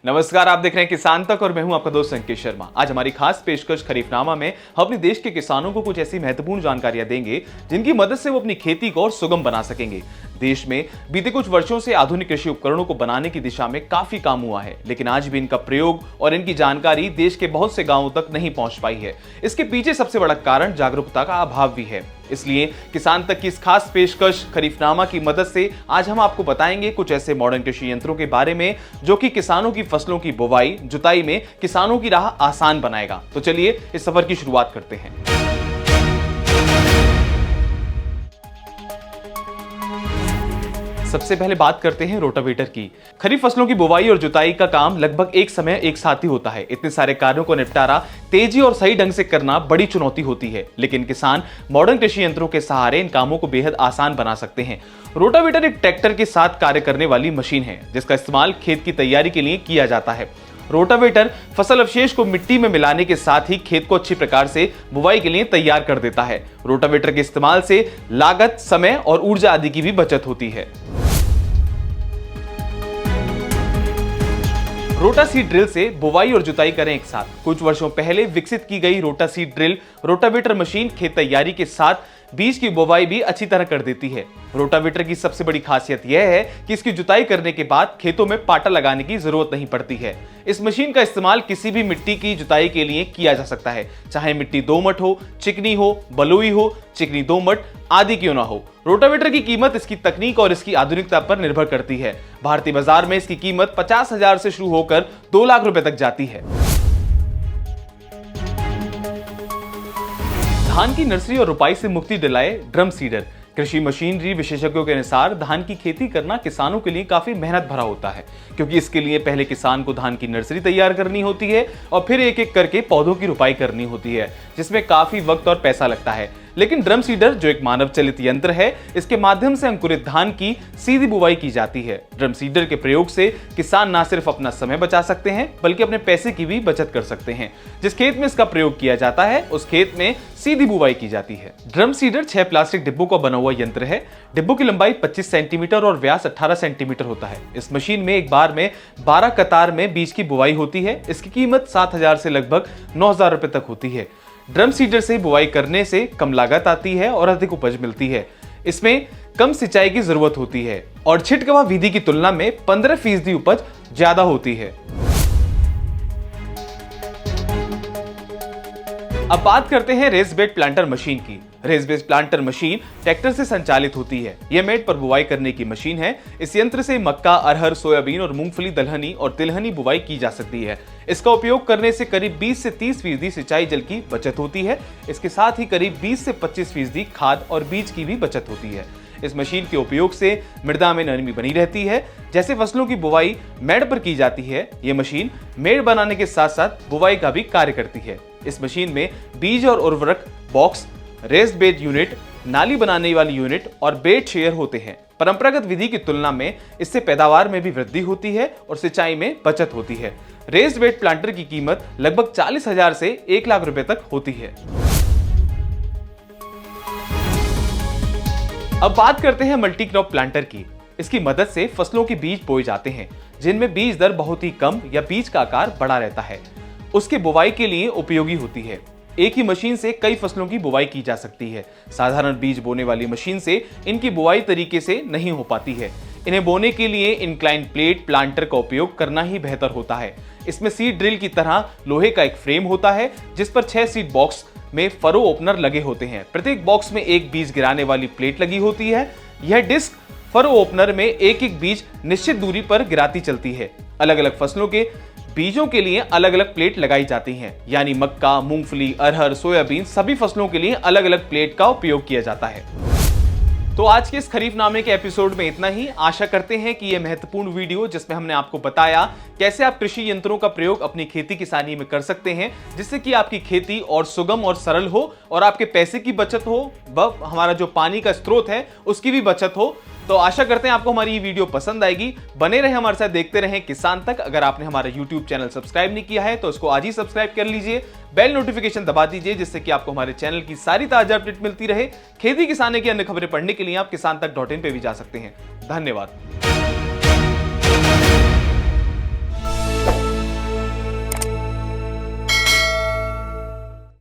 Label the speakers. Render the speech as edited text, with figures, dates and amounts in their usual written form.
Speaker 1: नमस्कार, आप देख रहे हैं किसान तक और मैं हूं आपका दोस्त संकेत शर्मा। आज हमारी खास पेशकश खरीफनामा में हम अपने देश के किसानों को कुछ ऐसी महत्वपूर्ण जानकारियां देंगे जिनकी मदद से वो अपनी खेती को और सुगम बना सकेंगे। देश में बीते कुछ वर्षों से आधुनिक कृषि उपकरणों को बनाने की दिशा में काफी काम हुआ है, लेकिन आज भी इनका प्रयोग और इनकी जानकारी देश के बहुत से गांवों तक नहीं पहुंच पाई है। इसके पीछे सबसे बड़ा कारण जागरूकता का अभाव भी है। इसलिए किसान तक की इस खास पेशकश खरीफनामा की मदद से आज हम आपको बताएंगे कुछ ऐसे मॉडर्न कृषि यंत्रों के बारे में जो कि किसानों की फसलों की बुवाई जुताई में किसानों की राह आसान बनाएगा। तो चलिए इस सफर की शुरुआत करते हैं। सबसे पहले बात करते हैं रोटावेटर की। खरीफ फसलों की बुवाई और जुताई का काम लगभग एक समय एक साथ ही होता है। इतने सारे कार्यों को निपटारा तेजी और सही ढंग से करना बड़ी चुनौती होती है, लेकिन किसान मॉडर्न कृषि यंत्रों के सहारे इन कामों को बेहद आसान बना सकते हैं। रोटावेटर एक ट्रैक्टर के साथ कार्य करने वाली मशीन है जिसका इस्तेमाल खेत की तैयारी के लिए किया जाता है। रोटावेटर फसल अवशेष को मिट्टी में मिलाने के साथ ही खेत को अच्छी प्रकार से बुवाई के लिए तैयार कर देता है। रोटावेटर के इस्तेमाल से लागत, समय और ऊर्जा आदि की भी बचत होती है। रोटा सीड ड्रिल से बुवाई और जुताई करें एक साथ। कुछ वर्षों पहले विकसित की गई रोटा सीड ड्रिल रोटावेटर मशीन खेत तैयारी के साथ बीज की बुवाई भी अच्छी तरह कर देती है। रोटावेटर की सबसे बड़ी खासियत यह है कि इसकी जुताई करने के बाद खेतों में पाटा लगाने की जरूरत नहीं पड़ती है। इस मशीन का इस्तेमाल किसी भी मिट्टी की जुताई के लिए किया जा सकता है, चाहे मिट्टी दोमट हो, चिकनी हो, बलुई हो, चिकनी दोमट आदि क्यों ना हो। रोटावेटर की कीमत इसकी तकनीक और इसकी आधुनिकता पर निर्भर करती है। भारतीय बाजार में इसकी कीमत 50,000 से शुरू होकर 2 लाख रुपए तक जाती है। धान की नर्सरी और रुपाई से मुक्ति दिलाए ड्रम सीडर। कृषि मशीनरी विशेषज्ञों के अनुसार धान की खेती करना किसानों के लिए काफी मेहनत भरा होता है, क्योंकि इसके लिए पहले किसान को धान की नर्सरी तैयार करनी होती है और फिर एक एक करके पौधों की रुपाई करनी होती है, जिसमें काफी वक्त और पैसा लगता है। लेकिन ड्रम सीडर जो एक मानव चलित यंत्र है, इसके माध्यम से अंकुरित धान की सीधी बुवाई की जाती है। ड्रम सीडर के प्रयोग से किसान न सिर्फ अपना समय बचा सकते हैं बल्कि अपने पैसे की भी बचत कर सकते हैं। जिस खेत में इसका प्रयोग किया जाता है उस खेत में सीधी बुवाई की जाती है। ड्रम सीडर 6 प्लास्टिक डिब्बों का बना हुआ यंत्र है। डिब्बों की लंबाई 25 सेंटीमीटर और व्यास 18 सेंटीमीटर होता है। इस मशीन में एक बार में 12 कतार में बीज की बुवाई होती है। इसकी कीमत 7,000 से लगभग 9,000 रुपए तक होती है। ड्रम सीडर से बुवाई करने से कम लागत आती है और अधिक उपज मिलती है। इसमें कम सिंचाई की जरूरत होती है और छिटकवा विधि की तुलना में 15% उपज ज्यादा होती है। अब बात करते हैं रेस बेड प्लांटर मशीन की। Raised bed planter machine tractor से संचालित होती है। यह मेड़ पर बुवाई करने की मशीन है। इस यंत्र से मक्का, अरहर, सोयाबीन और मूंगफली, दलहनी और तिलहनी बुवाई की जा सकती है। इसका उपयोग करने से करीब 20 से 30% सिंचाई जल की बचत होती है। इसके साथ ही करीब 20 से 25% खाद और बीज की भी बचत होती है। इस मशीन के उपयोग से मृदा में नरमी बनी रहती है। जैसे फसलों की बुवाई मेड़ पर की जाती है, यह मशीन मेड़ बनाने के साथ साथ बुवाई का भी कार्य करती है। इस मशीन में बीज और उर्वरक बॉक्स, रेस्ड बेड यूनिट, नाली बनाने वाली यूनिट और बेड शेयर होते हैं। परंपरागत विधि की तुलना में इससे पैदावार में भी वृद्धि होती है और सिंचाई में बचत होती है। रेस्ड बेड प्लांटर की कीमत लगभग 40,000 से 1 लाख रुपए तक होती है। अब बात करते हैं मल्टी क्रॉप प्लांटर की। इसकी मदद से फसलों के बीज बोए जाते हैं जिनमें बीज दर बहुत ही कम या बीज का आकार बड़ा रहता है। उसके बुवाई के लिए उपयोगी होती है। एक ही मशीन से कई फसलों की बुवाई की जा सकती है। साधारण बीज बोने वाली मशीन से इनकी बुवाई तरीके से नहीं हो पाती है। इन्हें बोने के लिए इंक्लाइन प्लेट प्लांटर का उपयोग करना ही बेहतर होता है। इसमें सीड ड्रिल की तरह लोहे का एक फ्रेम होता है जिस पर 6 सीड बॉक्स में फरो ओपनर लगे होते हैं। प्रत्येक बॉक्स में एक बीज गिराने वाली प्लेट लगी होती है। यह डिस्क फरो ओपनर में एक एक बीज निश्चित दूरी पर गिराती चलती है। अलग अलग फसलों के बीजों के लिए अलग अलग प्लेट लगाई जाती हैं, यानी मक्का, मूंगफली, अरहर, सोयाबीन सभी फसलों के लिए अलग अलग प्लेट का उपयोग किया जाता है। तो आज के इस खरीफनामे के एपिसोड में इतना ही। आशा करते हैं कि यह महत्वपूर्ण वीडियो जिसमें हमने आपको बताया कैसे आप कृषि यंत्रों का प्रयोग अपनी खेती किसानी में कर सकते हैं, जिससे कि आपकी खेती और सुगम और सरल हो और आपके पैसे की बचत हो, हमारा जो पानी का स्रोत है उसकी भी बचत हो। तो आशा करते हैं आपको हमारी ये वीडियो पसंद आएगी। बने रहे हमारे साथ, देखते रहें किसान तक। अगर आपने हमारा YouTube चैनल सब्सक्राइब नहीं किया है तो उसको आज ही सब्सक्राइब कर लीजिए। बेल नोटिफिकेशन दबा दीजिए जिससे कि आपको हमारे चैनल की सारी ताजा अपडेट मिलती रहे। खेती किसानी की अन्य खबरें पढ़ने के लिए आप किसान तक .in पे भी जा सकते हैं। धन्यवाद।